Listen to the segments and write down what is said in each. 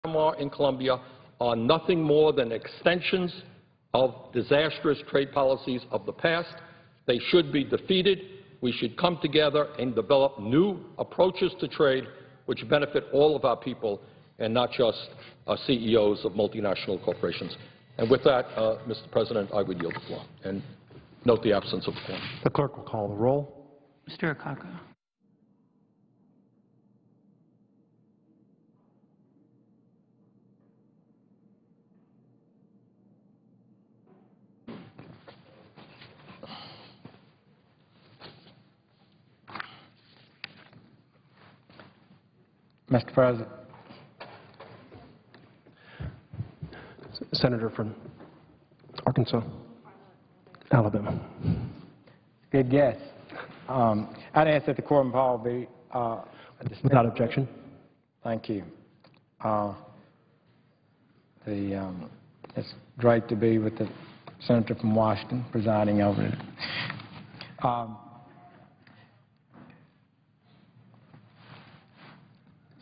Panama and Colombia are nothing more than extensions of disastrous trade policies of the past. They should be defeated. We should come together and develop new approaches to trade which benefit all of our people and not just CEOs of multinational corporations. And with that, Mr. President, I would yield the floor and note the absence of quorum. The clerk will call the roll. Mr. Akaka. Mr. President. Senator from Arkansas, Alabama. Good guess. I'd ask that the quorum poll be without objection. Thank you. It's great to be with the senator from Washington presiding over it.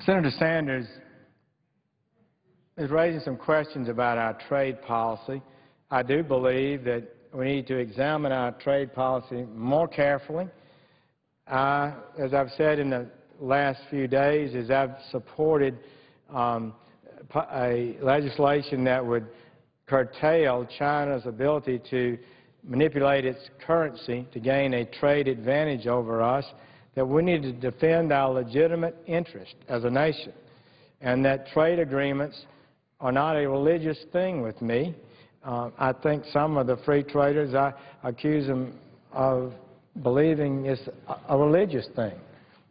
Senator Sanders is raising some questions about our trade policy. I do believe that we need to examine our trade policy more carefully. As I've said in the last few days, as I've supported a legislation that would curtail China's ability to manipulate its currency to gain a trade advantage over us, that we need to defend our legitimate interest as a nation, and that trade agreements are not a religious thing with me. I think some of the free traders, I accuse them of believing it's a religious thing,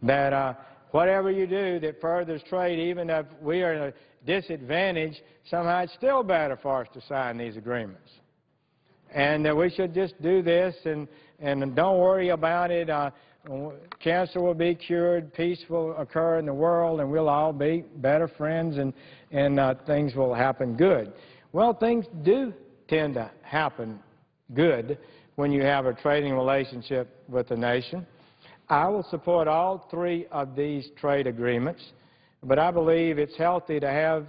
that whatever you do that furthers trade, even if we are at a disadvantage, somehow it's still better for us to sign these agreements. And that we should just do this and don't worry about it. Cancer will be cured, peace will occur in the world, and we'll all be better friends, and things will happen good. Well, things do tend to happen good when you have a trading relationship with a nation. I will support all three of these trade agreements, but I believe it's healthy to have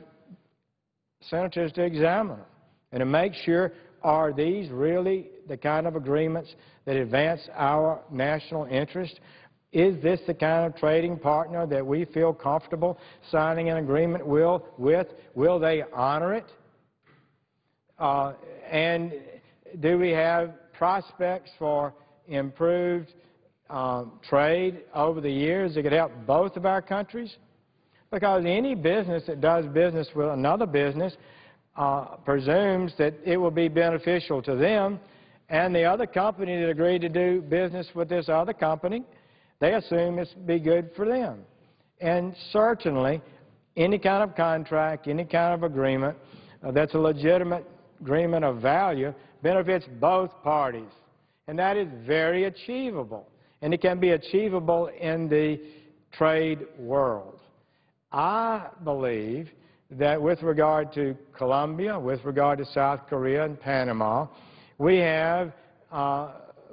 senators to examine them and to make sure, are these really the kind of agreements that advance our national interest? Is this the kind of trading partner that we feel comfortable signing an agreement with? Will they honor it? And do we have prospects for improved trade over the years that could help both of our countries? Because any business that does business with another business presumes that it will be beneficial to them, and the other company that agreed to do business with this other company, they assume it's be good for them. And certainly, any kind of contract, any kind of agreement that's a legitimate agreement of value benefits both parties. And that is very achievable. And it can be achievable in the trade world. I believe that with regard to Colombia, with regard to South Korea and Panama, we have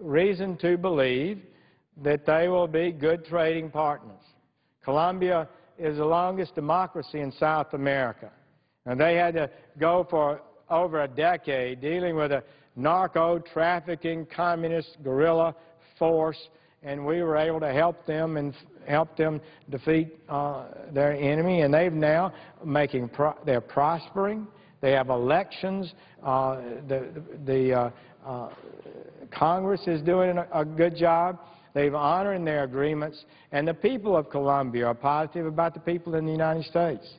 reason to believe that they will be good trading partners. Colombia is the longest democracy in South America, and they had to go for over a decade dealing with a narco-trafficking communist guerrilla force, and we were able to help them and help them defeat their enemy, and they've now they're prospering. They have elections. The Congress is doing a good job. They've honored their agreements, and the people of Colombia are positive about the people in the United States.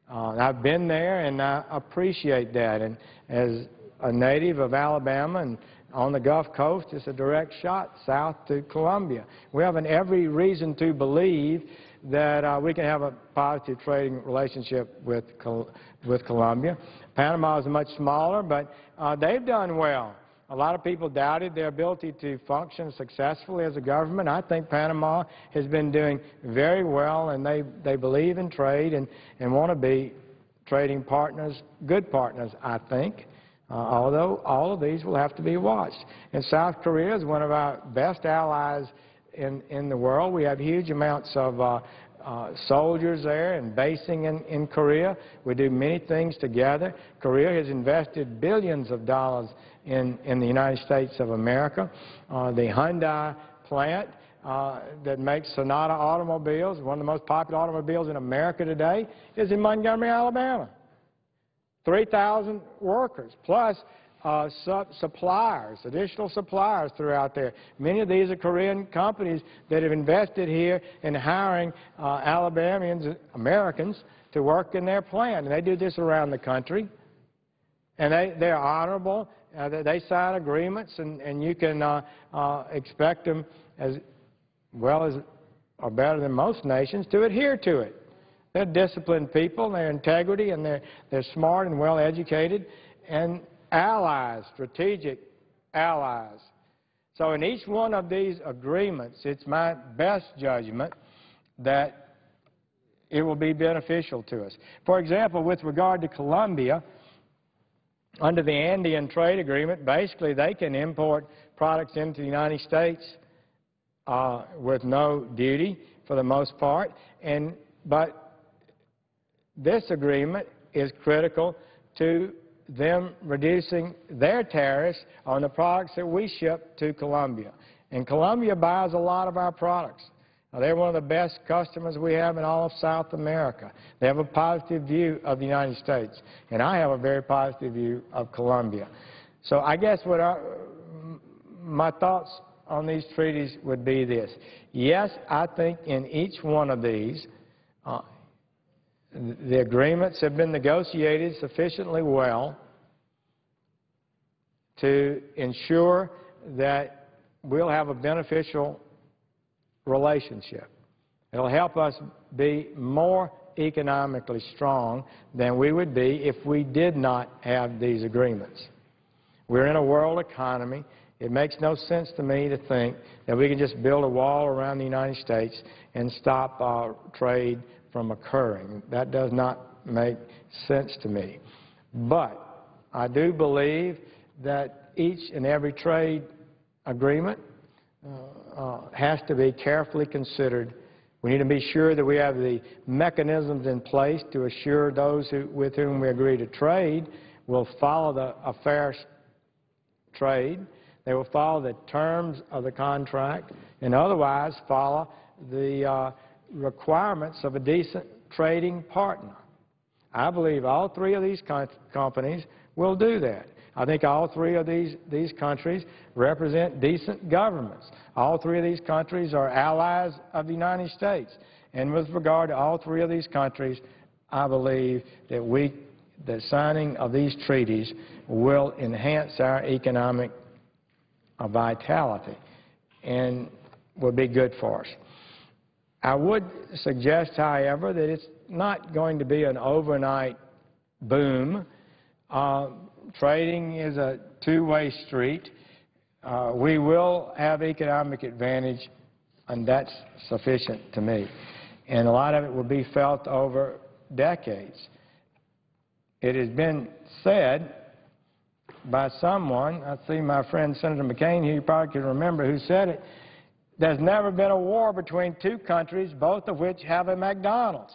I've been there, and I appreciate that. And as a native of Alabama and on the Gulf Coast, it's a direct shot south to Colombia. We have every reason to believe that we can have a positive trading relationship with Colombia. Panama is much smaller, but they've done well. A lot of people doubted their ability to function successfully as a government. I think Panama has been doing very well, and they believe in trade and want to be trading partners, good partners, I think. Although all of these will have to be watched. And South Korea is one of our best allies in the world. We have huge amounts of soldiers there and basing in Korea. We do many things together. Korea has invested billions of dollars in the United States of America. The Hyundai plant that makes Sonata automobiles, one of the most popular automobiles in America today, is in Montgomery, Alabama. 3,000 workers, plus suppliers, additional suppliers throughout there. Many of these are Korean companies that have invested here in hiring Alabamians, Americans, to work in their plant. And they do this around the country. And they're honorable. They sign agreements, and you can expect them as well as or better than most nations to adhere to it. They're disciplined people, and their integrity, and they're smart and well-educated, and allies, strategic allies. So in each one of these agreements, it's my best judgment that it will be beneficial to us. For example, with regard to Colombia, under the Andean Trade Agreement, basically they can import products into the United States with no duty for the most part, but this agreement is critical to them reducing their tariffs on the products that we ship to Colombia. And Colombia buys a lot of our products. Now, they're one of the best customers we have in all of South America. They have a positive view of the United States, and I have a very positive view of Colombia. So I guess my thoughts on these treaties would be this. Yes, I think in each one of these, the agreements have been negotiated sufficiently well to ensure that we'll have a beneficial relationship. It'll help us be more economically strong than we would be if we did not have these agreements. We're in a world economy. It makes no sense to me to think that we can just build a wall around the United States and stop trade from occurring. That does not make sense to me. But I do believe that each and every trade agreement has to be carefully considered. We need to be sure that we have the mechanisms in place to assure those with whom we agree to trade will follow a fair trade. They will follow the terms of the contract and otherwise follow the requirements of a decent trading partner. I believe all three of these companies will do that. I think all three of these countries represent decent governments. All three of these countries are allies of the United States. And with regard to all three of these countries, I believe that the signing of these treaties will enhance our economic vitality and will be good for us. I would suggest, however, that it's not going to be an overnight boom. Trading is a two-way street. We will have economic advantage, and that's sufficient to me. And a lot of it will be felt over decades. It has been said by someone, I see my friend Senator McCain here, you probably can remember who said it, there's never been a war between two countries, both of which have a McDonald's.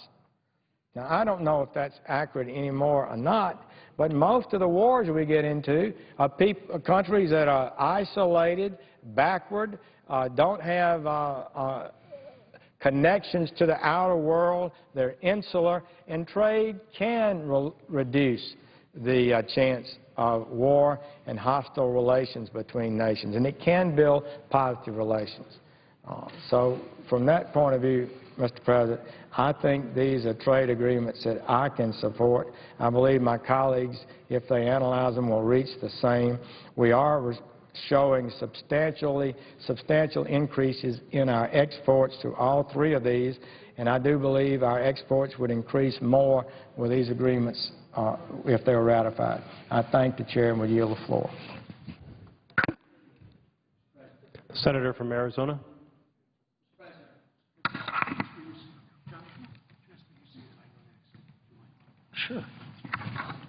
Now, I don't know if that's accurate anymore or not, but most of the wars we get into are countries that are isolated, backward, don't have connections to the outer world, they're insular, and trade can reduce the chance of war and hostile relations between nations, and it can build positive relations. So from that point of view, Mr. President, I think these are trade agreements that I can support. I believe my colleagues, if they analyze them, will reach the same. We are showing substantial increases in our exports to all three of these, and I do believe our exports would increase more with these agreements if they were ratified. I thank the Chair and will yield the floor. Senator from Arizona. Sure.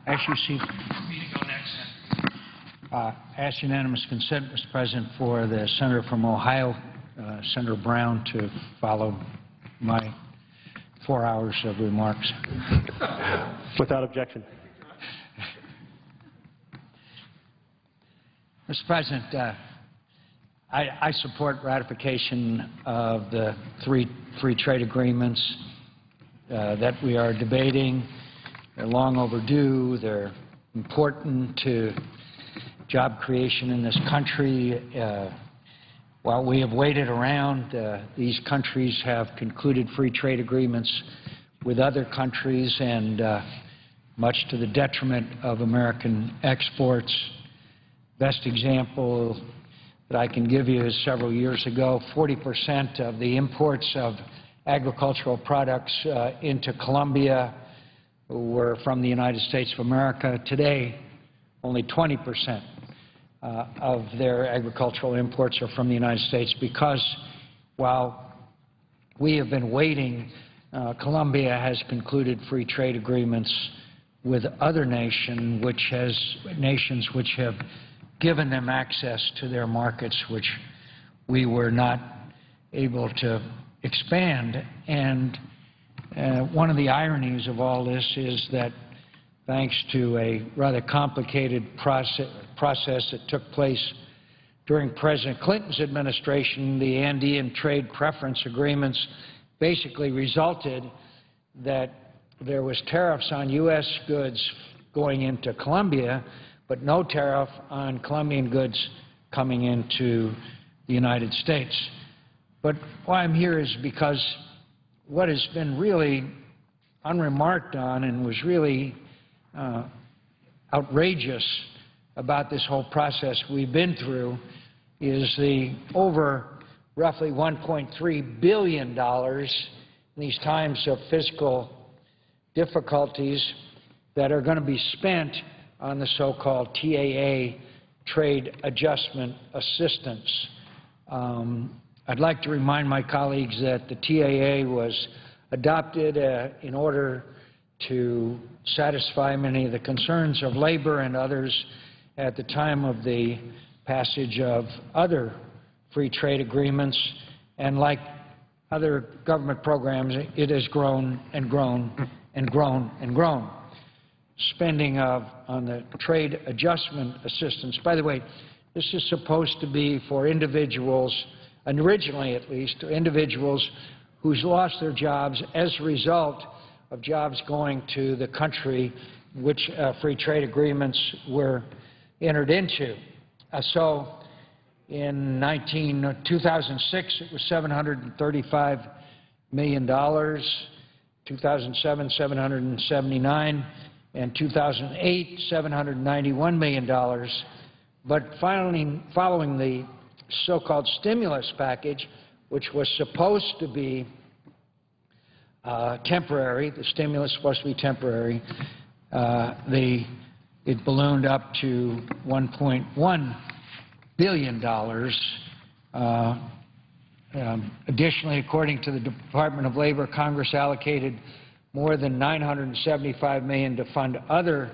Ask you see me to go next. Ask unanimous consent, Mr. President, for the senator from Ohio, Senator Brown, to follow my 4 hours of remarks. Without objection. Mr. President, I support ratification of the 3 free trade agreements that we are debating. They're long overdue. They're important to job creation in this country. While we have waited around, these countries have concluded free trade agreements with other countries, and much to the detriment of American exports. Best example that I can give you is several years ago, 40% of the imports of agricultural products into Colombia were from the United States of America. Today, only 20% of their agricultural imports are from the United States, because while we have been waiting, Colombia has concluded free trade agreements with other nations which have given them access to their markets, which we were not able to expand. And one of the ironies of all this is that thanks to a rather complicated process that took place during President Clinton's administration, the Andean trade preference agreements basically resulted that there was tariffs on U.S. goods going into Colombia, but no tariff on Colombian goods coming into the United States. But why I'm here is because what has been really unremarked on and was really outrageous about this whole process we've been through is the over roughly $1.3 billion in these times of fiscal difficulties that are going to be spent on the so-called TAA, Trade Adjustment Assistance. I'd like to remind my colleagues that the TAA was adopted in order to satisfy many of the concerns of labor and others at the time of the passage of other free trade agreements. And like other government programs, it has grown and grown and grown and grown. Spending on the trade adjustment assistance. By the way, this is supposed to be for individuals, and originally at least, individuals who's lost their jobs as a result of jobs going to the country which free trade agreements were entered into. So in 2006, it was $735 million, 2007, $779, and 2008, $791 million. But finally, following the so-called stimulus package, which was supposed to be temporary, the stimulus was supposed to be temporary, it ballooned up to $1.1 billion. Additionally, according to the Department of Labor, Congress allocated more than $975 million to fund other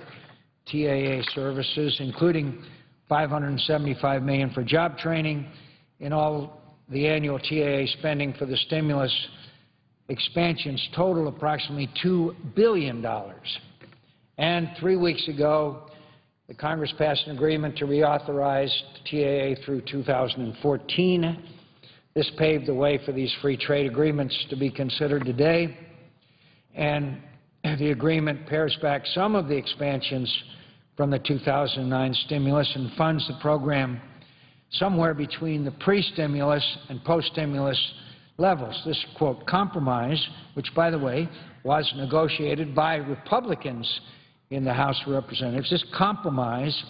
TAA services, including $575 million for job training. In all, the annual TAA spending for the stimulus expansions total approximately $2 billion. And 3 weeks ago, the Congress passed an agreement to reauthorize TAA through 2014. This paved the way for these free trade agreements to be considered today. And the agreement pares back some of the expansions from the 2009 stimulus and funds the program somewhere between the pre-stimulus and post-stimulus levels. This, quote, compromise, which, by the way, was negotiated by Republicans in the House of Representatives, this compromise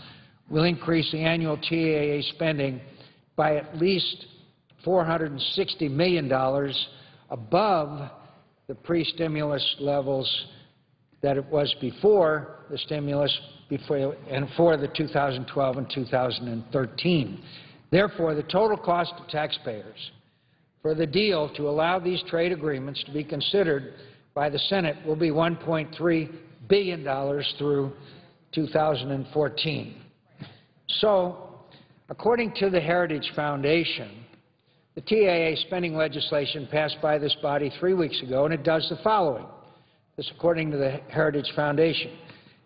will increase the annual TAA spending by at least $460 million above the pre-stimulus levels that it was before the stimulus and for the 2012 and 2013. Therefore, the total cost to taxpayers for the deal to allow these trade agreements to be considered by the Senate will be $1.3 billion through 2014. So, according to the Heritage Foundation, The TAA spending legislation passed by this body 3 weeks ago, and it does the following. This according to the Heritage Foundation.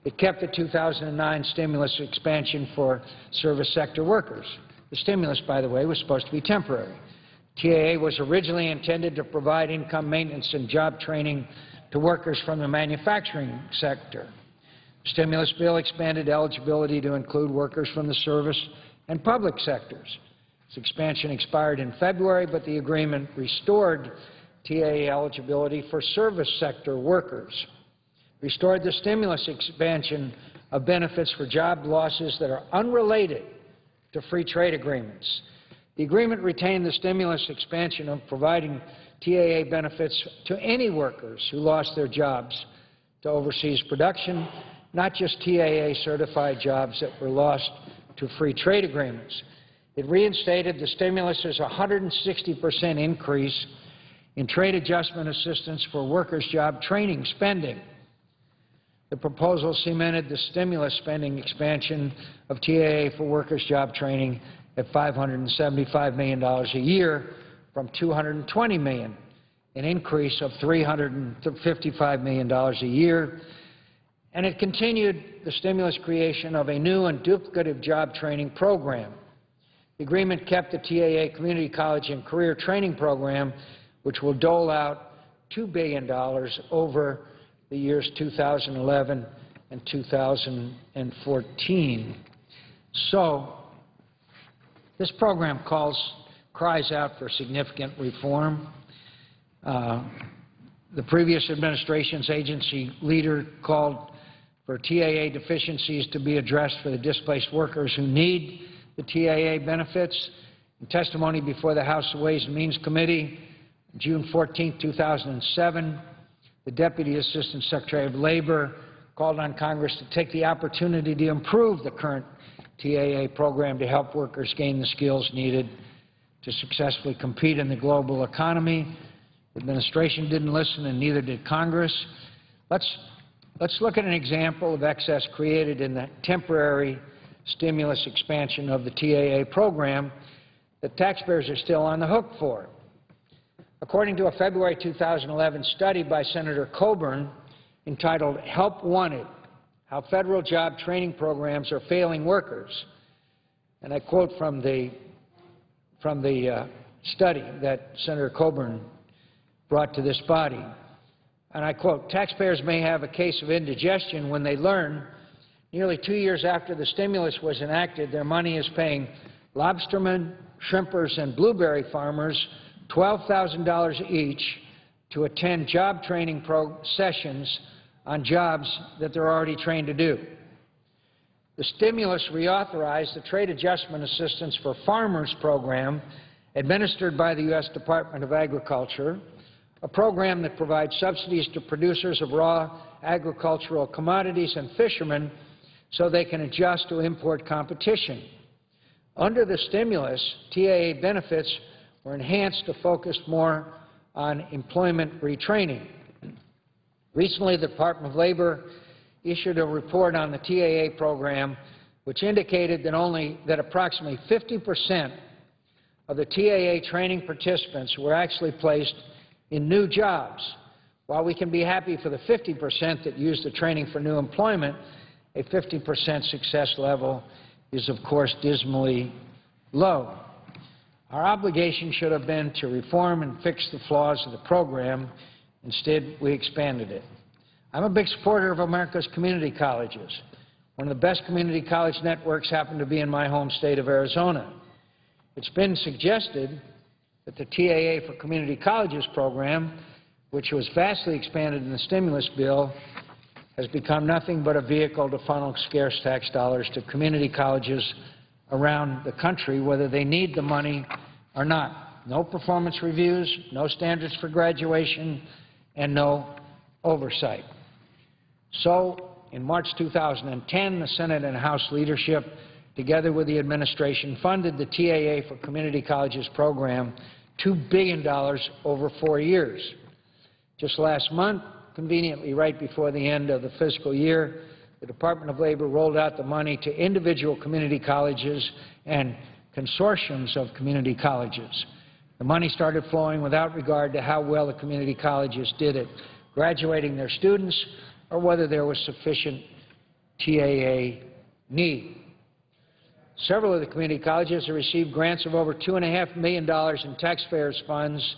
It kept the 2009 stimulus expansion for service sector workers. The stimulus, by the way, was supposed to be temporary. TAA was originally intended to provide income maintenance and job training to workers from the manufacturing sector. The stimulus bill expanded eligibility to include workers from the service and public sectors. This expansion expired in February, but the agreement restored TAA eligibility for service sector workers, restored the stimulus expansion of benefits for job losses that are unrelated to free trade agreements. The agreement retained the stimulus expansion of providing TAA benefits to any workers who lost their jobs to overseas production, not just TAA-certified jobs that were lost to free trade agreements. It reinstated the stimulus' 160% increase in trade adjustment assistance for workers' job training spending. The proposal cemented the stimulus spending expansion of TAA for workers' job training at $575 million a year from $220 million, an increase of $355 million a year. And it continued the stimulus creation of a new and duplicative job training program. The agreement kept the TAA Community College and Career Training Program, which will dole out $2 billion over the years 2011 and 2014. So this program cries out for significant reform. The previous administration's agency leader called for TAA deficiencies to be addressed for the displaced workers who need the TAA benefits. In testimony before the House Ways and Means Committee, June 14, 2007, the Deputy Assistant Secretary of Labor called on Congress to take the opportunity to improve the current TAA program to help workers gain the skills needed to successfully compete in the global economy. The administration didn't listen, and neither did Congress. Let's look at an example of excess created in the temporary stimulus expansion of the TAA program that taxpayers are still on the hook for. According to a February 2011 study by Senator Coburn entitled Help Wanted, How Federal Job Training Programs Are Failing Workers, and I quote from the study that Senator Coburn brought to this body, and I quote, taxpayers may have a case of indigestion when they learn nearly 2 years after the stimulus was enacted, their money is paying lobstermen, shrimpers, and blueberry farmers $12,000 each to attend job training sessions on jobs that they're already trained to do. The stimulus reauthorized the Trade Adjustment Assistance for Farmers program administered by the U.S. Department of Agriculture, a program that provides subsidies to producers of raw agricultural commodities and fishermen so they can adjust to import competition. Under the stimulus, TAA benefits were enhanced to focus more on employment retraining. Recently, the Department of Labor issued a report on the TAA program which indicated that approximately 50% of the TAA training participants were actually placed in new jobs. While we can be happy for the 50% that used the training for new employment, a 50% success level is, of course, dismally low. Our obligation should have been to reform and fix the flaws of the program. Instead, we expanded it. I'm a big supporter of America's community colleges. One of the best community college networks happen to be in my home state of Arizona. It's been suggested that the TAA for Community Colleges program, which was vastly expanded in the stimulus bill, has become nothing but a vehicle to funnel scarce tax dollars to community colleges around the country, whether they need the money or not. No performance reviews, no standards for graduation, and no oversight. So, in March 2010, the Senate and House leadership, together with the administration, funded the TAA for Community Colleges program $2 billion over 4 years. Just last month, conveniently right before the end of the fiscal year, the Department of Labor rolled out the money to individual community colleges and consortiums of community colleges. The money started flowing without regard to how well the community colleges did at graduating their students or whether there was sufficient TAA need. Several of the community colleges have received grants of over $2.5 million in taxpayers' funds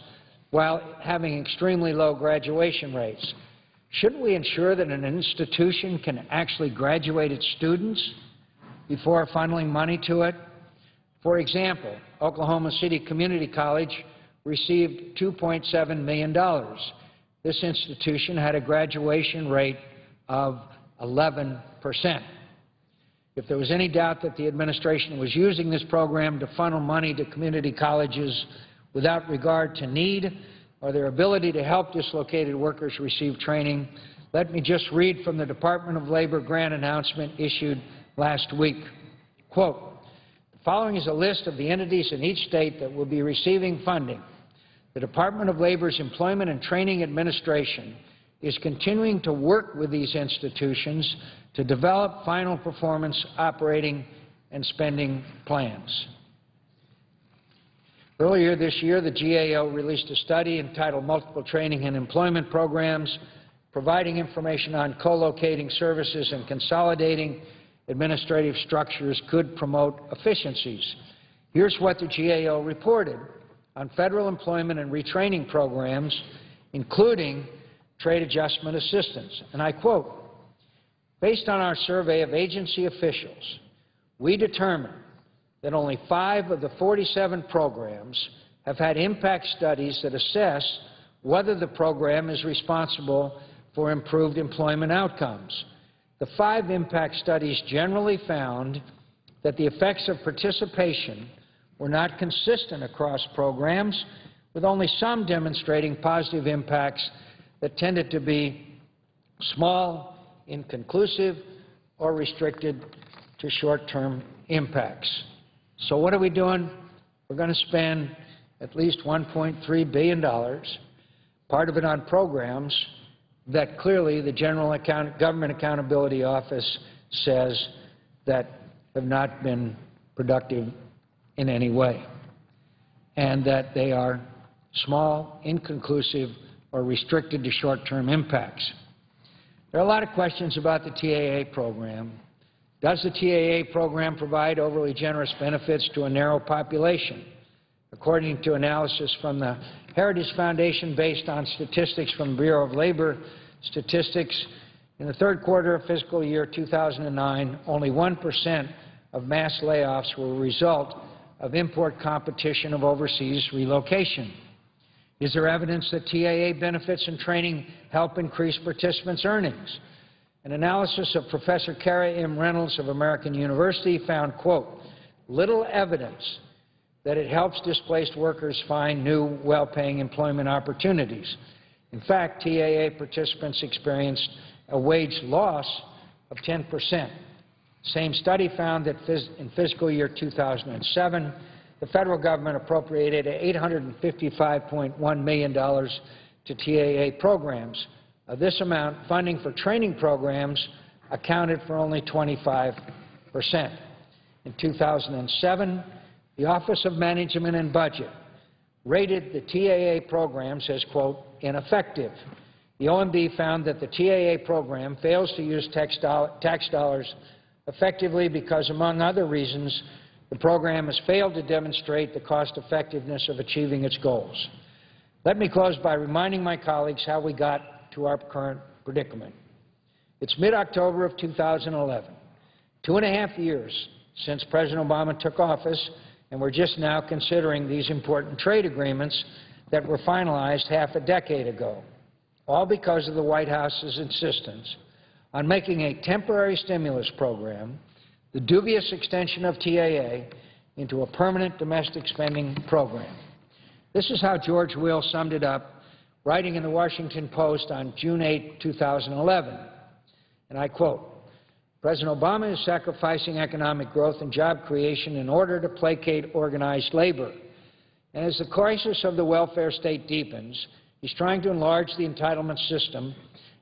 while having extremely low graduation rates. Shouldn't we ensure that an institution can actually graduate its students before funneling money to it? For example, Oklahoma City Community College received $2.7 million. This institution had a graduation rate of 11%. If there was any doubt that the administration was using this program to funnel money to community colleges without regard to need or their ability to help dislocated workers receive training, let me just read from the Department of Labor grant announcement issued last week. Quote, "The following is a list of the entities in each state that will be receiving funding. The Department of Labor's Employment and Training Administration is continuing to work with these institutions to develop final performance operating and spending plans." Earlier this year, the GAO released a study entitled Multiple Training and Employment Programs, providing information on co-locating services and consolidating administrative structures could promote efficiencies. Here's what the GAO reported on federal employment and retraining programs, including trade adjustment assistance. And I quote, "Based on our survey of agency officials, we determined that only 5 of the 47 programs have had impact studies that assess whether the program is responsible for improved employment outcomes. The 5 impact studies generally found that the effects of participation were not consistent across programs, with only some demonstrating positive impacts that tended to be small, inconclusive, or restricted to short-term impacts." So what are we doing? We're going to spend at least $1.3 billion, part of it on programs that clearly the General Government Accountability Office says that have not been productive in any way, and that they are small, inconclusive, or restricted to short-term impacts. There are a lot of questions about the TAA program. Does the TAA program provide overly generous benefits to a narrow population? According to analysis from the Heritage Foundation based on statistics from the Bureau of Labor Statistics, in the third quarter of fiscal year 2009, only 1% of mass layoffs were a result of import competition of overseas relocation. Is there evidence that TAA benefits and training help increase participants' earnings? An analysis of Professor Kara M. Reynolds of American University found, quote, "little evidence that it helps displaced workers find new, well-paying employment opportunities. In fact, TAA participants experienced a wage loss of 10%. Same study found that in fiscal year 2007, the federal government appropriated $855.1 million to TAA programs. Of this amount, funding for training programs accounted for only 25%. In 2007, the Office of Management and Budget rated the TAA programs as, quote, ineffective. The OMB found that the TAA program fails to use tax dollars effectively because, among other reasons, the program has failed to demonstrate the cost-effectiveness of achieving its goals. Let me close by reminding my colleagues how we got to our current predicament. It's mid-October of 2011, 2.5 years since President Obama took office, and we're just now considering these important trade agreements that were finalized half a decade ago, all because of the White House's insistence on making a temporary stimulus program, the dubious extension of TAA, into a permanent domestic spending program. This is how George Will summed it up, writing in the Washington Post on June 8, 2011, and I quote, "President Obama is sacrificing economic growth and job creation in order to placate organized labor. And as the crisis of the welfare state deepens, he's trying to enlarge the entitlement system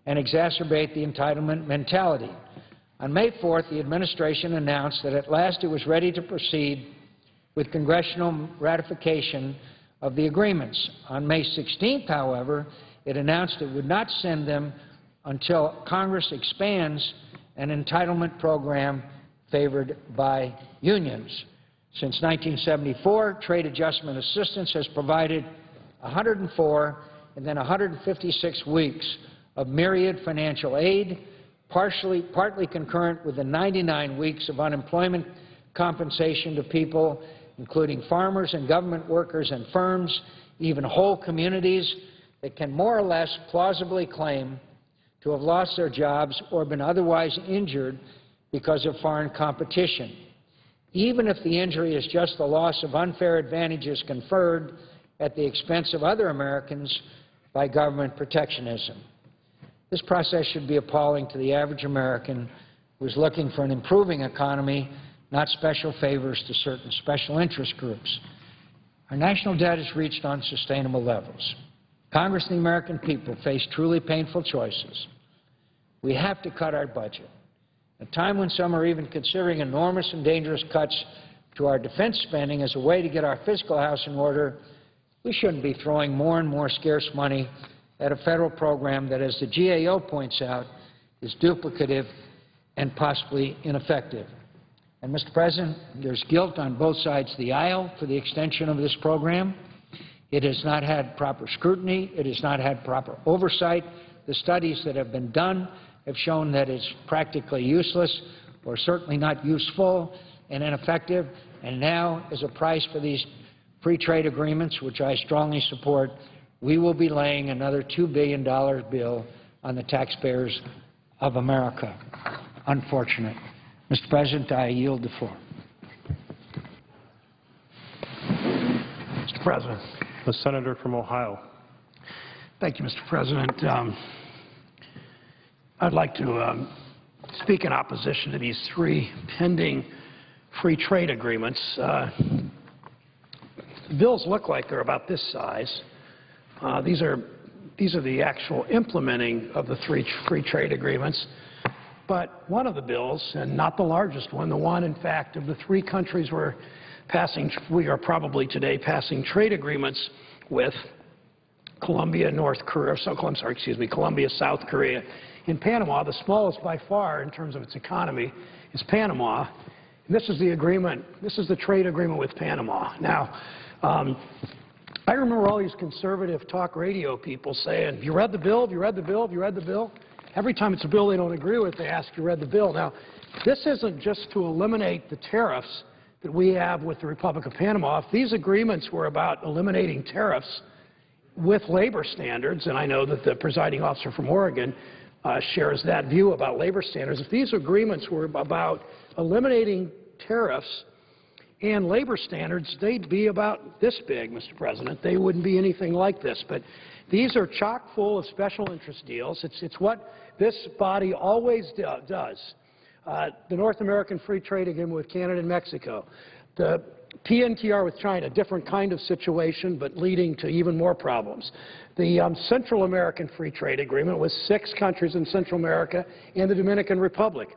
and exacerbate the entitlement mentality. On May 4th, the administration announced that at last it was ready to proceed with congressional ratification of the agreements. On May 16th, however, it announced it would not send them until Congress expands an entitlement program favored by unions. Since 1974, trade adjustment assistance has provided 104 and then 156 weeks of myriad financial aid, partly concurrent with the 99 weeks of unemployment compensation to people, including farmers and government workers and firms, even whole communities that can more or less plausibly claim to have lost their jobs or been otherwise injured because of foreign competition, even if the injury is just the loss of unfair advantages conferred at the expense of other Americans by government protectionism. This process should be appalling to the average American who is looking for an improving economy, not special favors to certain special interest groups. Our national debt has reached unsustainable levels. Congress and the American people face truly painful choices. We have to cut our budget. At a time when some are even considering enormous and dangerous cuts to our defense spending as a way to get our fiscal house in order, we shouldn't be throwing more and more scarce money at a federal program that, as the GAO points out, is duplicative and possibly ineffective. And, Mr. President, there's guilt on both sides of the aisle for the extension of this program. It has not had proper scrutiny. It has not had proper oversight. The studies that have been done have shown that it's practically useless or certainly not useful and ineffective. And now, as a price for these free trade agreements, which I strongly support, we will be laying another $2 billion bill on the taxpayers of America. Unfortunate. Mr. President, I yield the floor. Mr. President. The senator from Ohio. Thank you, Mr. President. I'd like to speak in opposition to these three pending free trade agreements. The bills look like they're about this size. These are the actual implementing of the three free trade agreements. But one of the bills, and not the largest one, the one, in fact, of the three countries we are probably today passing trade agreements with, Colombia, Colombia, South Korea, and Panama. The smallest by far in terms of its economy is Panama. And this is the agreement, this is the trade agreement with Panama. Now, I remember all these conservative talk radio people saying, have you read the bill? Have you read the bill? Have you read the bill? Every time it's a bill they don't agree with, they ask, you read the bill? Now, this isn't just to eliminate the tariffs that we have with the Republic of Panama. If these agreements were about eliminating tariffs with labor standards, and I know that the presiding officer from Oregon shares that view about labor standards, if these agreements were about eliminating tariffs and labor standards, they'd be about this big, Mr. President. They wouldn't be anything like this. But these are chock full of special interest deals. It's what this body always does. The North American Free Trade Agreement with Canada and Mexico. The PNTR with China, different kind of situation, but leading to even more problems. The Central American Free Trade Agreement with 6 countries in Central America and the Dominican Republic.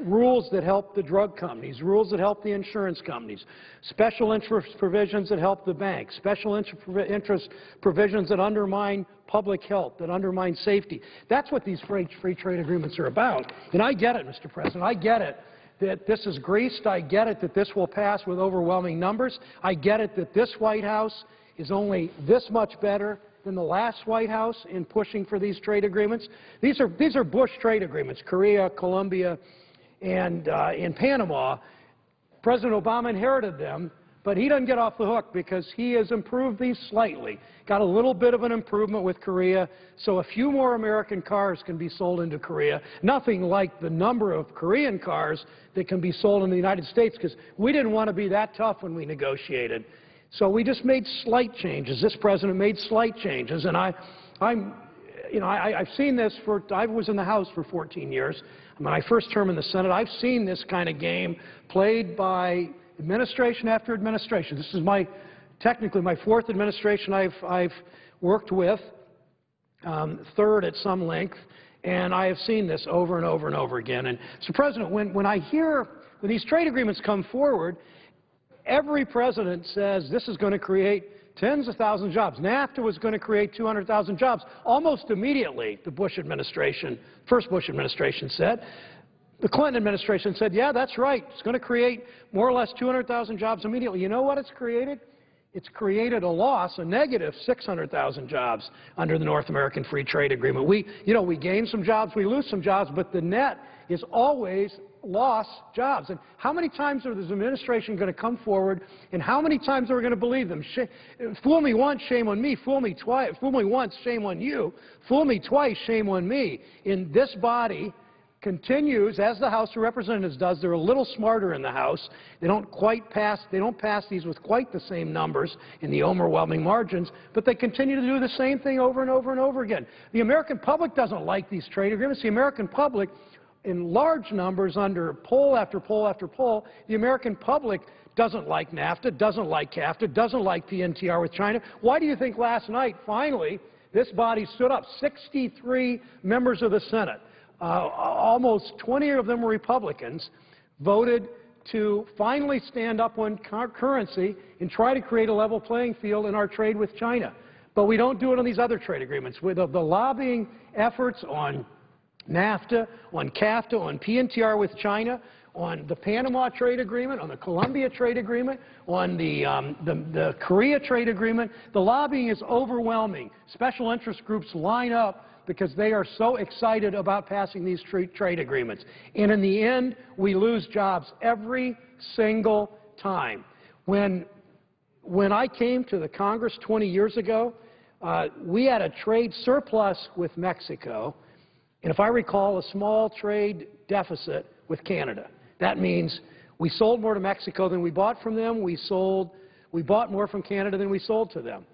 Rules that help the drug companies, rules that help the insurance companies, special interest provisions that help the banks, special interest provisions that undermine public health, that undermine safety. That's what these free trade agreements are about. And I get it, Mr. President. I get it that this is greased. I get it that this will pass with overwhelming numbers. I get it that this White House is only this much better than the last White House in pushing for these trade agreements. These are Bush trade agreements, Korea, Colombia, and in Panama. President Obama inherited them, but he doesn't get off the hook because he has improved these slightly. Got a little bit of an improvement with Korea, so a few more American cars can be sold into Korea. Nothing like the number of Korean cars that can be sold in the United States, because we didn't want to be that tough when we negotiated. So we just made slight changes. This president made slight changes, and I've seen this I was in the House for 14 years. My first term in the Senate, I've seen this kind of game played by administration after administration. This is technically my 4th administration I've worked with, 3rd at some length, and I have seen this over and over and over again. And, Mr. President, when these trade agreements come forward, every president says this is going to create tens of thousands of jobs. NAFTA was going to create 200,000 jobs almost immediately, the Bush administration, first Bush administration said. The Clinton administration said, yeah, that's right. It's going to create more or less 200,000 jobs immediately. You know what it's created? It's created a loss, a negative 600,000 jobs under the North American Free Trade Agreement. We gain some jobs, we lose some jobs, but the net is always lost jobs. And how many times is this administration going to come forward, and how many times are we going to believe them? Fool me once, shame on me. Fool me twice. Fool me once, shame on you. Fool me twice, shame on me. In this body continues, as the House of Representatives does. They're a little smarter in the House. They don't pass these with quite the same numbers in the overwhelming margins, but they continue to do the same thing over and over and over again. The American public doesn't like these trade agreements. The American public, in large numbers under poll after poll after poll, the American public doesn't like NAFTA, doesn't like CAFTA, doesn't like PNTR with China. Why do you think last night, finally, this body stood up? 63 members of the Senate, almost 20 of them were Republicans, voted to finally stand up on currency and try to create a level playing field in our trade with China. But we don't do it on these other trade agreements. With the lobbying efforts on NAFTA, on CAFTA, on PNTR with China, on the Panama trade agreement, on the Colombia trade agreement, on the Korea trade agreement, the lobbying is overwhelming. Special interest groups line up because they are so excited about passing these trade agreements. And in the end, we lose jobs every single time. When I came to the Congress 20 years ago, we had a trade surplus with Mexico, and if I recall, a small trade deficit with Canada. That means we sold more to Mexico than we bought from them. We bought more from Canada than we sold to them.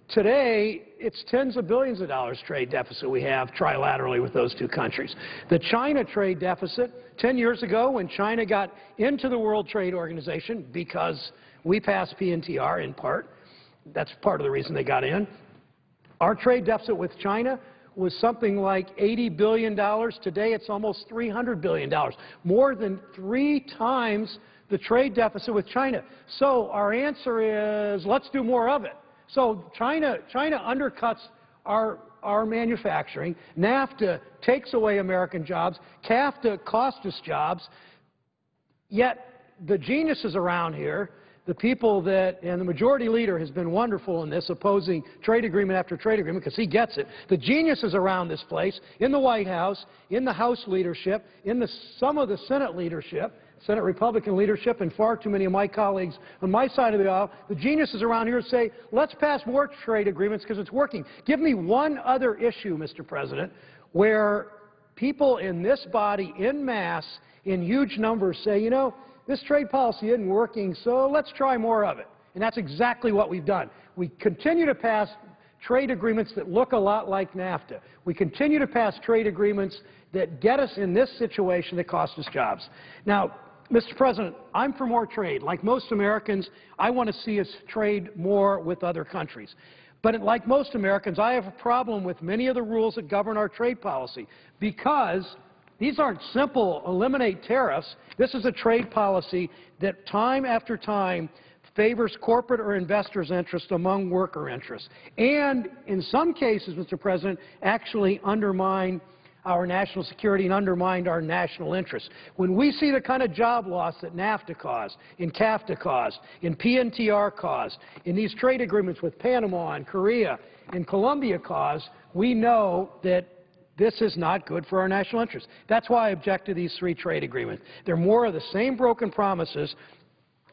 Today, it's tens of billions of dollars trade deficit we have trilaterally with those two countries. The China trade deficit, 10 years ago when China got into the World Trade Organization because we passed PNTR in part, that's part of the reason they got in, our trade deficit with China was something like $80 billion. Today, it's almost $300 billion, more than 3 times the trade deficit with China. So our answer is, let's do more of it. So China undercuts our manufacturing. NAFTA takes away American jobs. CAFTA cost us jobs. Yet the geniuses around here, the people that, and the majority leader has been wonderful in this, opposing trade agreement after trade agreement because he gets it. The geniuses around this place, in the White House, in the House leadership, in some of the Senate leadership, Senate Republican leadership, and far too many of my colleagues on my side of the aisle, the geniuses around here say, let's pass more trade agreements because it's working. Give me one other issue, Mr. President, where people in this body, en masse, in huge numbers say, you know, this trade policy isn't working, so let's try more of it. And that's exactly what we've done. We continue to pass trade agreements that look a lot like NAFTA. We continue to pass trade agreements that get us in this situation that cost us jobs. Now, Mr. President, I'm for more trade. Like most Americans, I want to see us trade more with other countries. But like most Americans, I have a problem with many of the rules that govern our trade policy because these aren't simple eliminate tariffs. This is a trade policy that time after time favors corporate or investors' interest among worker interests. And in some cases, Mr. President, actually undermine our national security and undermined our national interests. When we see the kind of job loss that NAFTA caused, in CAFTA caused, in PNTR caused, in these trade agreements with Panama and Korea and Colombia caused, we know that this is not good for our national interests. That's why I object to these 3 trade agreements. They're more of the same broken promises.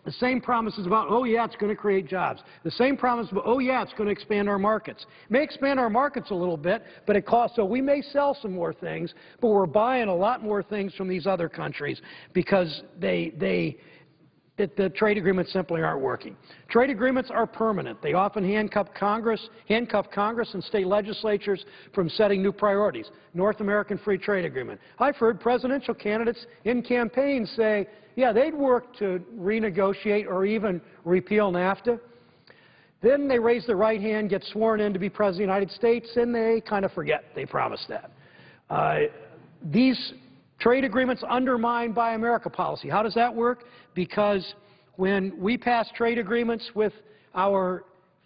The same promises about, oh, yeah, it's going to create jobs. The same promise about, oh, yeah, it's going to expand our markets. It may expand our markets a little bit, but it costs, so we may sell some more things, but we're buying a lot more things from these other countries because the trade agreements simply aren't working. Trade agreements are permanent. They often handcuff Congress and state legislatures from setting new priorities. North American Free Trade Agreement. I've heard presidential candidates in campaigns say, yeah, they'd work to renegotiate or even repeal NAFTA. Then they raise their right hand, get sworn in to be President of the United States, and they kind of forget they promised that. These trade agreements undermine Buy America policy. How does that work? Because when we pass trade agreements with our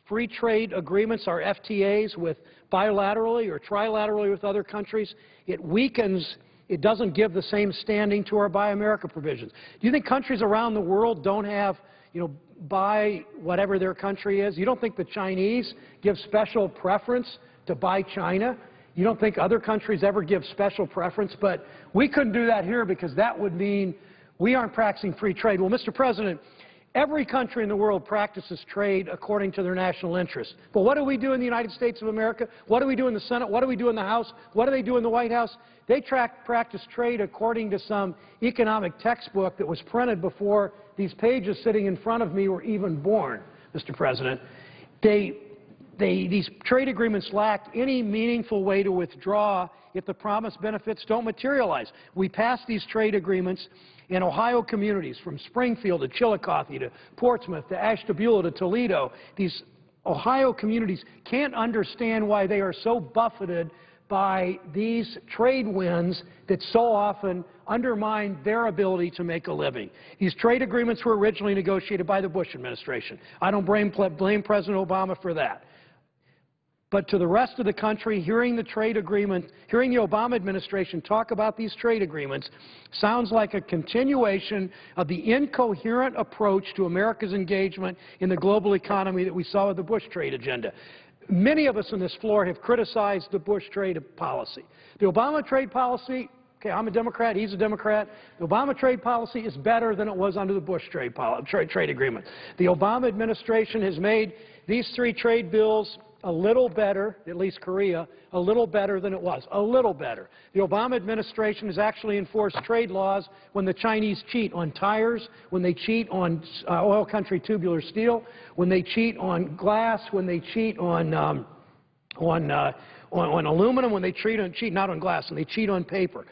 free trade agreements, our FTAs, with bilaterally or trilaterally with other countries, it weakens, it doesn't give the same standing to our Buy America provisions. Do you think countries around the world don't have, buy whatever their country is? You don't think the Chinese give special preference to buy China? You don't think other countries ever give special preference? But we couldn't do that here because that would mean we aren't practicing free trade. Well, Mr. President, every country in the world practices trade according to their national interests. But what do we do in the United States of America? What do we do in the Senate? What do we do in the House? What do they do in the White House? They practice trade according to some economic textbook that was printed before these pages sitting in front of me were even born, Mr. President. These trade agreements lack any meaningful way to withdraw if the promised benefits don't materialize. We passed these trade agreements in Ohio communities from Springfield to Chillicothe to Portsmouth to Ashtabula to Toledo. These Ohio communities can't understand why they are so buffeted by these trade winds that so often undermine their ability to make a living. These trade agreements were originally negotiated by the Bush administration. I don't blame President Obama for that. But to the rest of the country, hearing the trade agreement, hearing the Obama administration talk about these trade agreements sounds like a continuation of the incoherent approach to America's engagement in the global economy that we saw with the Bush trade agenda. Many of us on this floor have criticized the Bush trade policy. The Obama trade policy, okay, I'm a Democrat, he's a Democrat. The Obama trade policy is better than it was under the Bush trade agreement. The Obama administration has made these three trade bills a little better, at least Korea, a little better than it was, a little better. The Obama administration has actually enforced trade laws when the Chinese cheat on tires, when they cheat on oil country tubular steel, when they cheat on glass, when they cheat on aluminum, when they cheat not on glass, when they cheat on paper.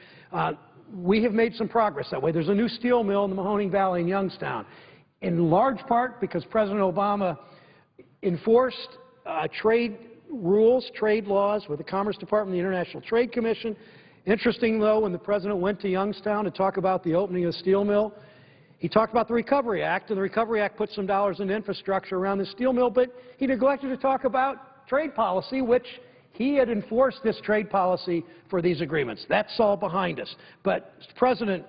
We have made some progress that way. There's a new steel mill in the Mahoning Valley in Youngstown, in large part because President Obama enforced trade rules, trade laws with the Commerce Department and the International Trade Commission. Interesting, though, when the President went to Youngstown to talk about the opening of the steel mill, he talked about the Recovery Act, and the Recovery Act put some dollars in infrastructure around the steel mill, but he neglected to talk about trade policy, which he had enforced this trade policy for these agreements. That's all behind us. But, Mr. President,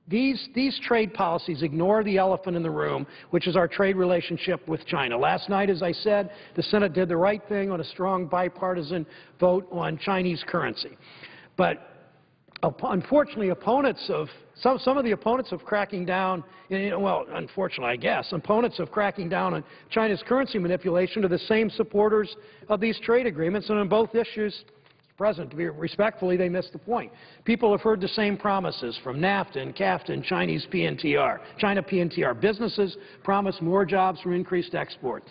these trade policies ignore the elephant in the room, which is our trade relationship with China. Last night, as I said, the Senate did the right thing on a strong bipartisan vote on Chinese currency. But unfortunately, some of the opponents of cracking down, well, unfortunately, I guess, opponents of cracking down on China's currency manipulation are the same supporters of these trade agreements, and on both issues, President, to be respectfully, they missed the point. People have heard the same promises from NAFTA and CAFTA and Chinese PNTR. China PNTR. Businesses promise more jobs from increased exports.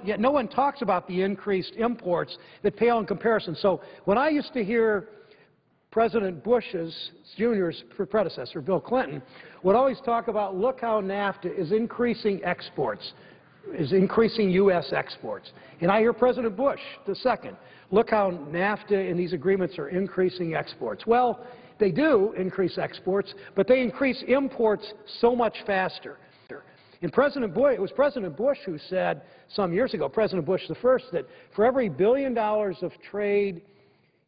Yet no one talks about the increased imports that pale in comparison. So when I used to hear President Bush's Jr.'s predecessor, Bill Clinton, would always talk about, look how NAFTA is increasing exports, is increasing U.S. exports. And I hear President Bush, the second, look how NAFTA and these agreements are increasing exports. Well, they do increase exports, but they increase imports so much faster. And it was President Bush who said some years ago, President Bush the first, that for every $1 billion of trade,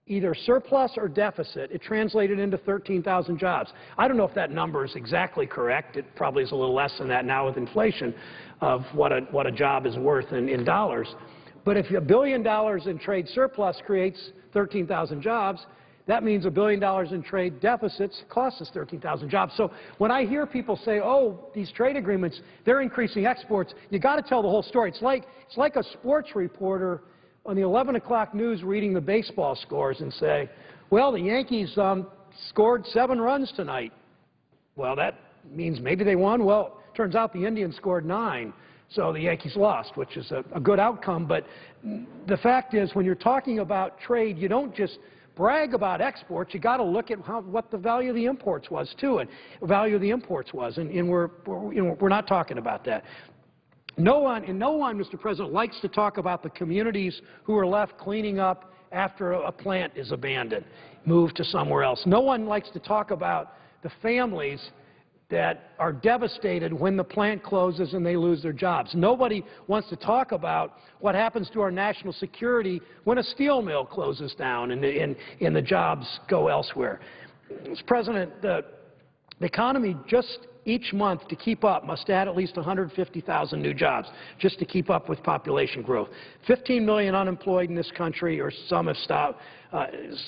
either surplus or deficit, it translated into 13,000 jobs. I don't know if that number is exactly correct. It probably is a little less than that now with inflation of what a job is worth in dollars. But if $1 billion in trade surplus creates 13,000 jobs, that means $1 billion in trade deficits costs us 13,000 jobs. So when I hear people say, oh, these trade agreements, they're increasing exports, you got to tell the whole story. It's like a sports reporter on the 11 o'clock news reading the baseball scores and say, well, the Yankees scored 7 runs tonight. Well, that means maybe they won. Well, it turns out the Indians scored 9. So the Yankees lost, which is a good outcome. But the fact is, when you're talking about trade, you don't just brag about exports. You got to look at what the value of the imports was, too, and the value of the imports was. And we're not talking about that. No one, Mr. President, likes to talk about the communities who are left cleaning up after a plant is abandoned, moved to somewhere else. No one likes to talk about the families that are devastated when the plant closes and they lose their jobs. Nobody wants to talk about what happens to our national security when a steel mill closes down and the jobs go elsewhere. Mr. President, the economy just each month to keep up must add at least 150,000 new jobs just to keep up with population growth. 15 million unemployed in this country, or some have stopped,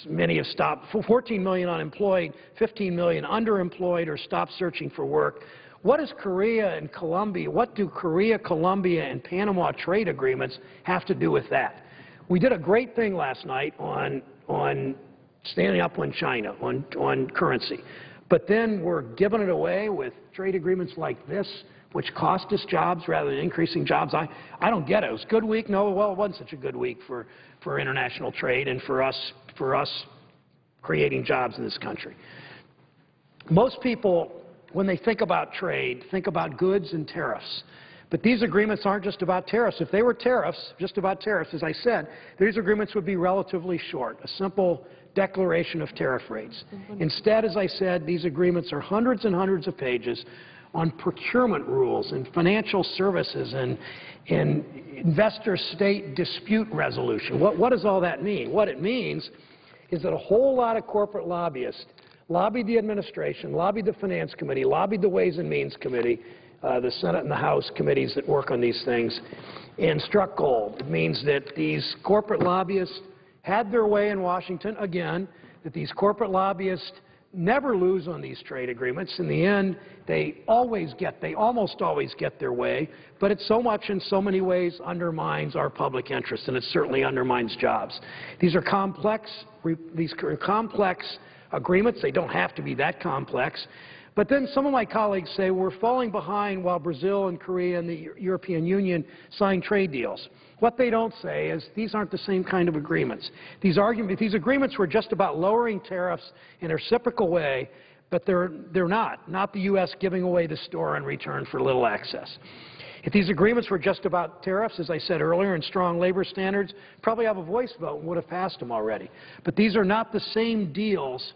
many have stopped. 14 million unemployed, 15 million underemployed or stopped searching for work. What does Korea and Colombia, what do Korea, Colombia, and Panama trade agreements have to do with that? We did a great thing last night on standing up on China, on currency. But then we're giving it away with trade agreements like this, which cost us jobs rather than increasing jobs. I don't get it. It was a good week. No, well, it wasn't such a good week for international trade and for us creating jobs in this country. Most people, when they think about trade, think about goods and tariffs. But these agreements aren't just about tariffs. If they were tariffs, just about tariffs, as I said, these agreements would be relatively short, a simple declaration of tariff rates. Instead, as I said, these agreements are hundreds and hundreds of pages on procurement rules and financial services and investor-state dispute resolution. What does all that mean? What it means is that a whole lot of corporate lobbyists lobbied the administration, lobbied the Finance Committee, lobbied the Ways and Means Committee, the Senate and the House committees that work on these things, and struck gold. It means that these corporate lobbyists had their way in Washington, again, that these corporate lobbyists never lose on these trade agreements. In the end, they almost always get their way, but it so much in so many ways undermines our public interest, and it certainly undermines jobs. These are complex agreements. They don't have to be that complex. But then some of my colleagues say we're falling behind while Brazil and Korea and the European Union sign trade deals. What they don't say is these aren't the same kind of agreements. These agreements were just about lowering tariffs in a reciprocal way, but they're not the U.S. giving away the store in return for little access. If these agreements were just about tariffs, as I said earlier, and strong labor standards, probably have a voice vote and would have passed them already. But these are not the same deals.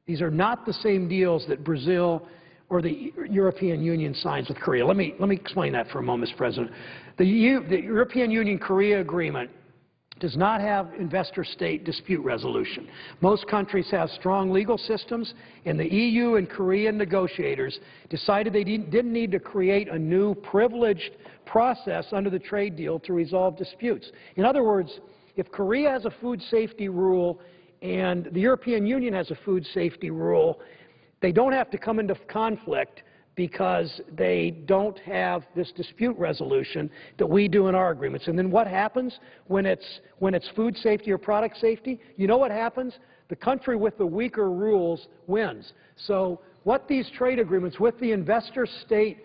These are not the same deals that Brazil or the European Union signs with Korea. Let me explain that for a moment, Mr. President. The European Union-Korea agreement does not have investor-state dispute resolution. Most countries have strong legal systems, and the EU and Korean negotiators decided they didn't need to create a new privileged process under the trade deal to resolve disputes. In other words, if Korea has a food safety rule and the European Union has a food safety rule, they don't have to come into conflict because they don't have this dispute resolution that we do in our agreements. And then what happens when it's food safety or product safety? You know what happens? The country with the weaker rules wins. So what these trade agreements with the investor-state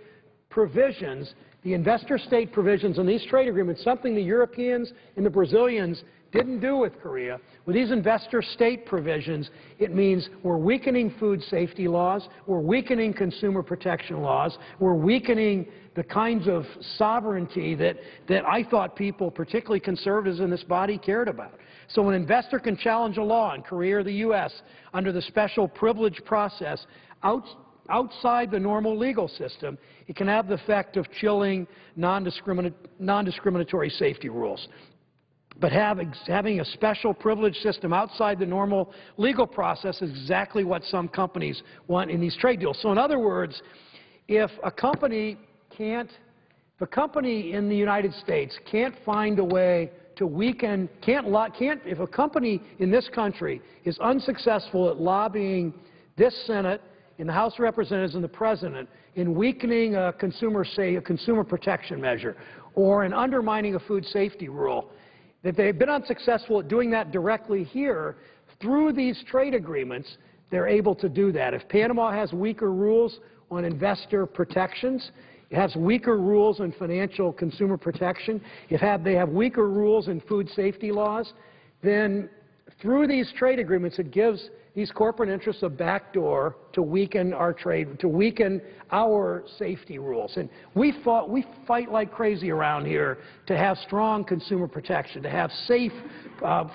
provisions, in these trade agreements, something the Europeans and the Brazilians didn't do with Korea. With these investor-state provisions, it means we're weakening food safety laws, we're weakening consumer protection laws, we're weakening the kinds of sovereignty that I thought people, particularly conservatives in this body, cared about. So an investor can challenge a law in Korea or the U.S. under the special privilege process outside the normal legal system. It can have the effect of chilling non-discriminatory safety rules. But having a special privilege system outside the normal legal process is exactly what some companies want in these trade deals. So in other words, if a company in the United States can't find a way to weaken, if a company in this country is unsuccessful at lobbying this Senate, in the House of Representatives and the President in weakening a consumer protection measure or in undermining a food safety rule, if they've been unsuccessful at doing that directly here, through these trade agreements, they're able to do that. If Panama has weaker rules on investor protections, it has weaker rules on financial consumer protection, they have weaker rules in food safety laws, then through these trade agreements, it gives these corporate interests a backdoor to weaken our trade, to weaken our safety rules. And we fight like crazy around here to have strong consumer protection, to have safe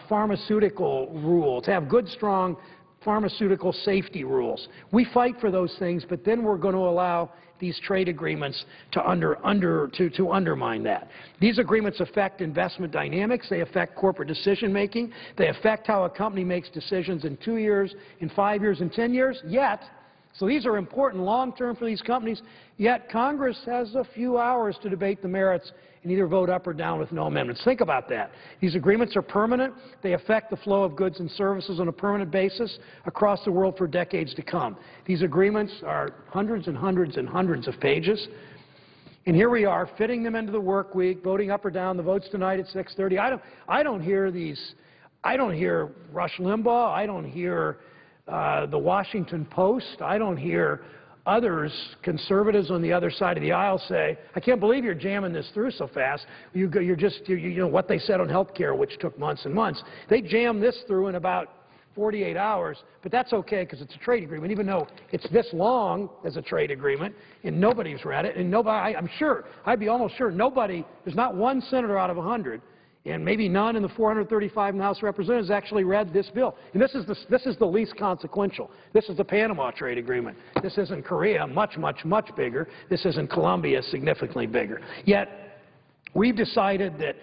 pharmaceutical rules, to have good, strong pharmaceutical safety rules. We fight for those things, but then we're going to allow these trade agreements to undermine that. These agreements affect investment dynamics. They affect corporate decision-making. They affect how a company makes decisions in 2 years, in 5 years, in 10 years. Yet, so these are important long-term for these companies, yet Congress has a few hours to debate the merits and either vote up or down with no amendments. Think about that. These agreements are permanent. They affect the flow of goods and services on a permanent basis across the world for decades to come. These agreements are hundreds and hundreds and hundreds of pages. And here we are, fitting them into the work week, voting up or down. The vote's tonight at 6:30. I don't hear Rush Limbaugh. I don't hear the Washington Post. I don't hear others, conservatives on the other side of the aisle, say, I can't believe you're jamming this through so fast. You know what they said on health care, which took months and months. They jammed this through in about 48 hours, but that's okay because it's a trade agreement, even though it's this long as a trade agreement, and nobody's read it, and nobody, I'm sure, I'd be almost sure nobody, there's not one senator out of 100, and maybe none in the 435 in the House of Representatives actually read this bill. And this is the least consequential. This is the Panama trade agreement. This isn't Korea, much, much, much bigger. This isn't Colombia, significantly bigger. Yet, we've decided that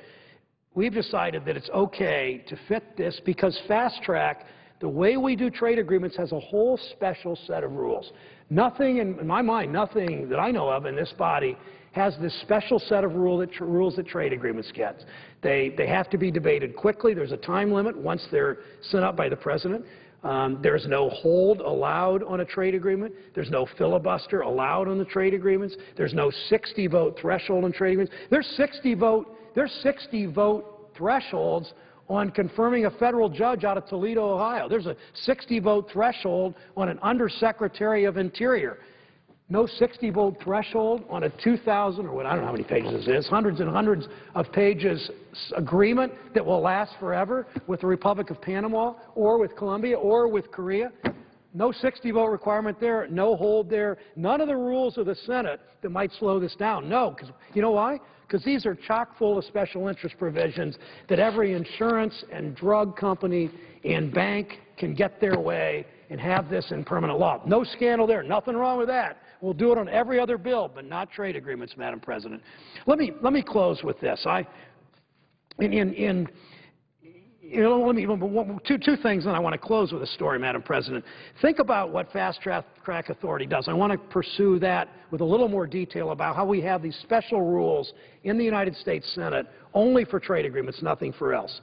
it's okay to fit this because fast track, the way we do trade agreements, has a whole special set of rules. Nothing, in my mind, nothing that I know of in this body has this special set of rules that trade agreements get. They have to be debated quickly. There's a time limit once they're sent up by the President. There's no hold allowed on a trade agreement. There's no filibuster allowed on the trade agreements. There's no 60-vote threshold on trade agreements. There's 60-vote thresholds on confirming a federal judge out of Toledo, Ohio. There's a 60-vote threshold on an undersecretary of Interior. No 60-vote threshold on a 2,000, or what, I don't know how many pages this is, hundreds and hundreds of pages agreement that will last forever with the Republic of Panama or with Colombia or with Korea. No 60-vote requirement there, no hold there, none of the rules of the Senate that might slow this down. No, because you know why? Because these are chock full of special interest provisions that every insurance and drug company and bank can get their way and have this in permanent law. No scandal there, nothing wrong with that. We'll do it on every other bill, but not trade agreements, Madam President. Let me close with this. Two things, and I want to close with a story, Madam President. Think about what Fast Track Authority does. I want to pursue that with a little more detail about how we have these special rules in the United States Senate only for trade agreements, nothing for else.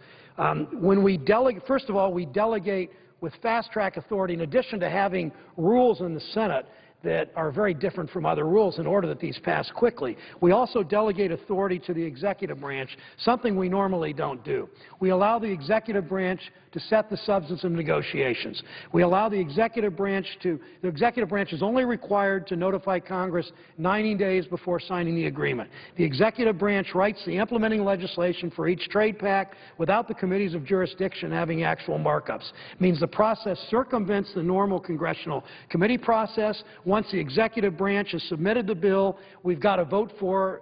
When we delegate, first of all, we delegate with Fast Track Authority, in addition to having rules in the Senate that are very different from other rules in order that these pass quickly. We also delegate authority to the executive branch, something we normally don't do. We allow the executive branch to set the substance of negotiations. We allow the executive branch is only required to notify Congress 90 days before signing the agreement. The executive branch writes the implementing legislation for each trade pact without the committees of jurisdiction having actual markups. It means the process circumvents the normal congressional committee process. Once the executive branch has submitted the bill, we've got to vote for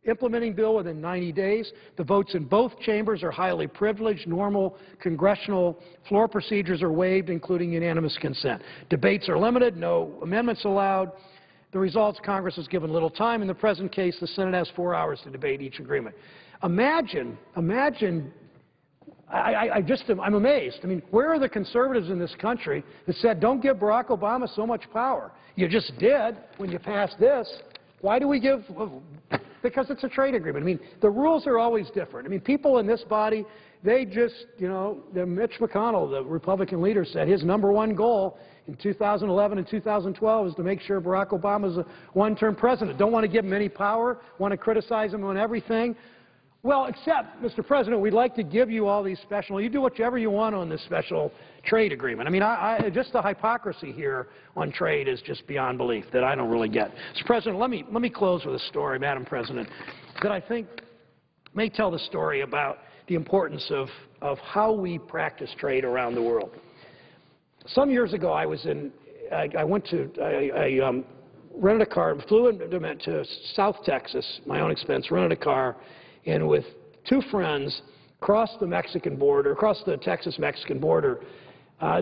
implementing bill within 90 days. The votes in both chambers are highly privileged. Normal congressional floor procedures are waived, including unanimous consent. Debates are limited, no amendments allowed. The results, Congress is given little time. In the present case, the Senate has 4 hours to debate each agreement. Imagine, I'm amazed. I mean, where are the conservatives in this country that said, don't give Barack Obama so much power? You just did when you passed this. Why do we give? Because it's a trade agreement. I mean, the rules are always different. I mean, people in this body, they just, you know, Mitch McConnell, the Republican leader, said his #1 goal in 2011 and 2012 is to make sure Barack Obama is a one-term president. Don't want to give him any power, want to criticize him on everything. Well, except, Mr. President, we'd like to give you all these special, you do whatever you want on this special trade agreement. I mean, just the hypocrisy here on trade is just beyond belief that I don't really get. Mr. President, let me close with a story, Madam President, that I think may tell the story about the importance of how we practice trade around the world. Some years ago, I rented a car, flew into South Texas, my own expense, rented a car, and with 2 friends crossed the Mexican border, across the Texas-Mexican border,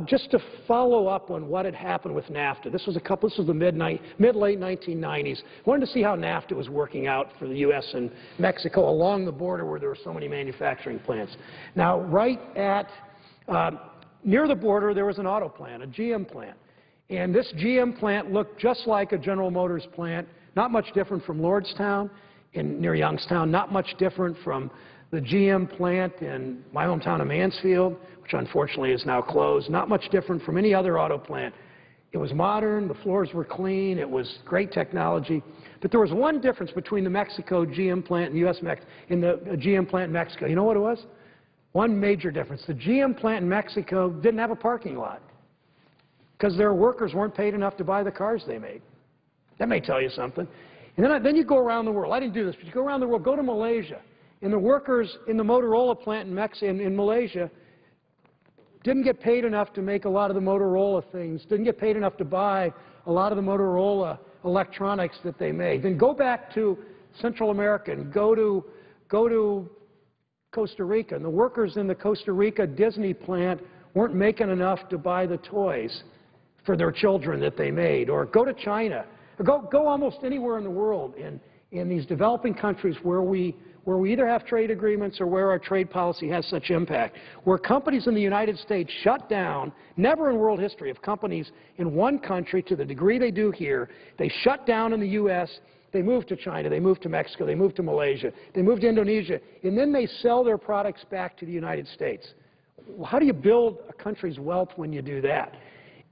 Just to follow up on what had happened with NAFTA. This was the mid-late 1990s. Wanted to see how NAFTA was working out for the U.S. and Mexico along the border where there were so many manufacturing plants. Now, right at near the border, there was an auto plant, a GM plant. And this GM plant looked just like a General Motors plant, not much different from Lordstown near Youngstown, not much different from the GM plant in my hometown of Mansfield, which unfortunately is now closed, not much different from any other auto plant. It was modern, the floors were clean, it was great technology. But there was one difference between the Mexico GM plant and the GM plant in Mexico. You know what it was? One major difference. The GM plant in Mexico didn't have a parking lot because their workers weren't paid enough to buy the cars they made. That may tell you something. And then you go around the world. I didn't do this, but you go around the world, go to Malaysia. And the workers in the Motorola plant in Malaysia didn't get paid enough to make a lot of the Motorola things, didn't get paid enough to buy a lot of the Motorola electronics that they made. Then go back to Central America and go to Costa Rica. And the workers in the Costa Rica Disney plant weren't making enough to buy the toys for their children that they made. Or go to China. Or go almost anywhere in the world in these developing countries where we either have trade agreements or where our trade policy has such impact, where companies in the United States shut down, never in world history of companies in one country to the degree they do here, they shut down in the U.S., they move to China, they move to Mexico, they move to Malaysia, they move to Indonesia, and then they sell their products back to the United States. How do you build a country's wealth when you do that?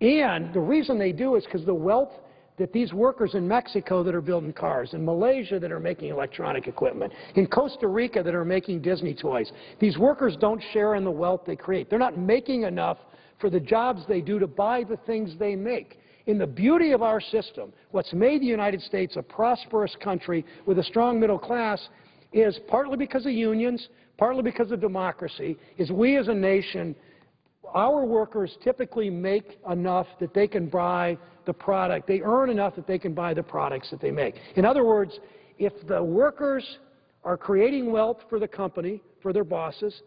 And the reason they do is because the wealth that these workers in Mexico that are building cars, in Malaysia that are making electronic equipment, in Costa Rica that are making Disney toys, these workers don't share in the wealth they create. They're not making enough for the jobs they do to buy the things they make. In the beauty of our system, what's made the United States a prosperous country with a strong middle class is partly because of unions, partly because of democracy, is we as a nation, our workers typically make enough that they can buy the product. They earn enough that they can buy the products that they make. In other words, if the workers are creating wealth for the company, for their bosses,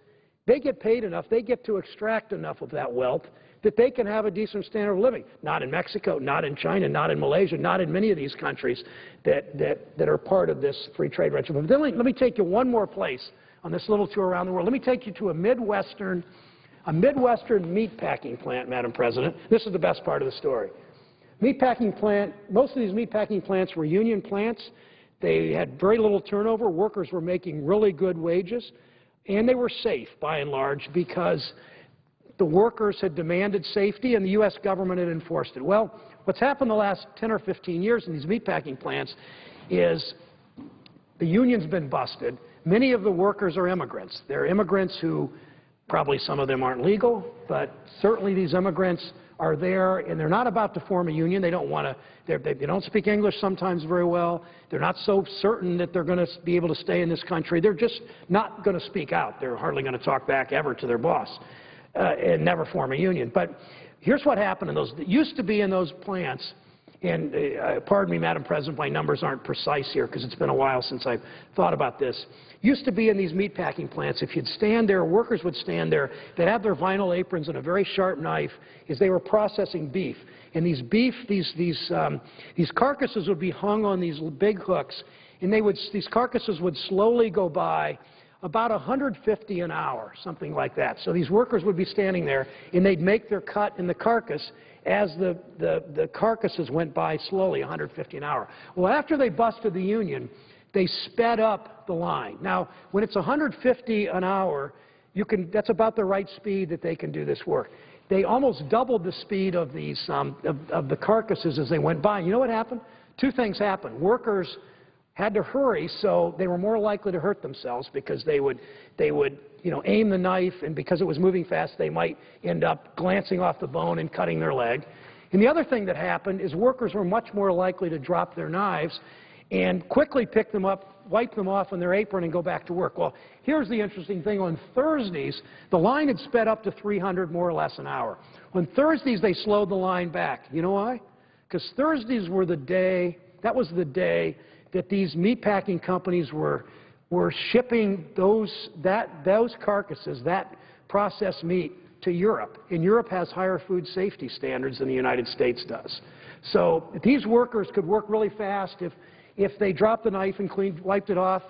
they get paid enough, they get to extract enough of that wealth that they can have a decent standard of living. Not in Mexico, not in China, not in Malaysia, not in many of these countries that are part of this free trade regime. But then let me take you one more place on this little tour around the world. Let me take you to a Midwestern meatpacking plant, Madam President. This is the best part of the story. Meatpacking plant, most of these meatpacking plants were union plants. They had very little turnover. Workers were making really good wages. And they were safe, by and large, because the workers had demanded safety and the U.S. government had enforced it. Well, what's happened the last 10 or 15 years in these meatpacking plants is the union's been busted. Many of the workers are immigrants. They're immigrants who, probably some of them aren't legal, but certainly these immigrants are there, and they're not about to form a union. They don't want to, they don't speak English sometimes very well. They're not so certain that they're going to be able to stay in this country. They're just not going to speak out. They're hardly going to talk back ever to their boss and never form a union. But here's what happened in those, that used to be in those plants, and pardon me, Madam President, my numbers aren't precise here because it's been a while since I've thought about this. Used to be in these meatpacking plants, if you'd stand there, workers would stand there, they'd have their vinyl aprons and a very sharp knife as they were processing beef. And these carcasses would be hung on these big hooks, and these carcasses would slowly go by about 150 an hour, something like that. So these workers would be standing there, and they'd make their cut in the carcass as the carcasses went by slowly, 150 an hour. Well, after they busted the union, they sped up the line. Now, when it's 150 an hour, that's about the right speed that they can do this work. They almost doubled the speed of these of the carcasses as they went by. You know what happened? Two things happened. Workers had to hurry, so they were more likely to hurt themselves because they would aim the knife, and because it was moving fast, they might end up glancing off the bone and cutting their leg. And the other thing that happened is workers were much more likely to drop their knives and quickly pick them up, wipe them off on their apron, and go back to work. Well, here's the interesting thing. On Thursdays, the line had sped up to 300 more or less an hour. On Thursdays, they slowed the line back. You know why? Because Thursdays were the day, that was the day that these meatpacking companies were shipping those carcasses, that processed meat, to Europe, and Europe has higher food safety standards than the United States does. So these workers could work really fast. If they dropped the knife and wiped it off,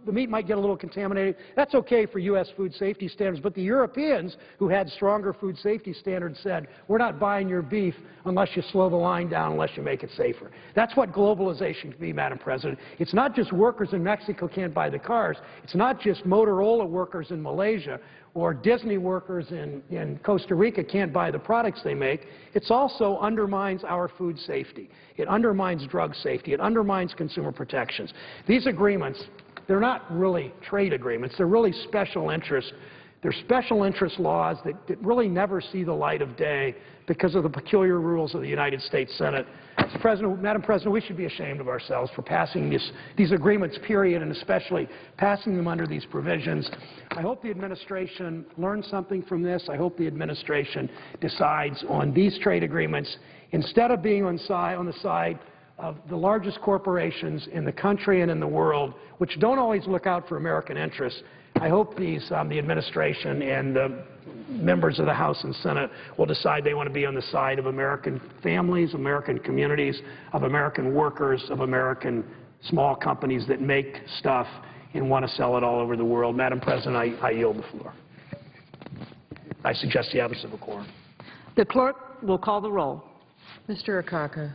the meat might get a little contaminated. That's okay for U.S. food safety standards, but the Europeans, who had stronger food safety standards, said, we're not buying your beef unless you slow the line down, unless you make it safer. That's what globalization can be, Madam President. It's not just workers in Mexico can't buy the cars. It's not just Motorola workers in Malaysia or Disney workers in Costa Rica can't buy the products they make. It also undermines our food safety. It undermines drug safety. It undermines consumer protections. These agreements, they're not really trade agreements. They're really special interests. They're special interest laws that really never see the light of day because of the peculiar rules of the United States Senate. Madam President, we should be ashamed of ourselves for passing these agreements, period, and especially passing them under these provisions. I hope the administration learns something from this. I hope the administration decides on these trade agreements instead of being on the side of the largest corporations in the country and in the world, which don't always look out for American interests. I hope the administration and the members of the House and Senate will decide they want to be on the side of American families, American communities, of American workers, of American small companies that make stuff and want to sell it all over the world. Madam President, I yield the floor. I suggest the absence of a quorum. The clerk will call the roll. Mr. Akaka.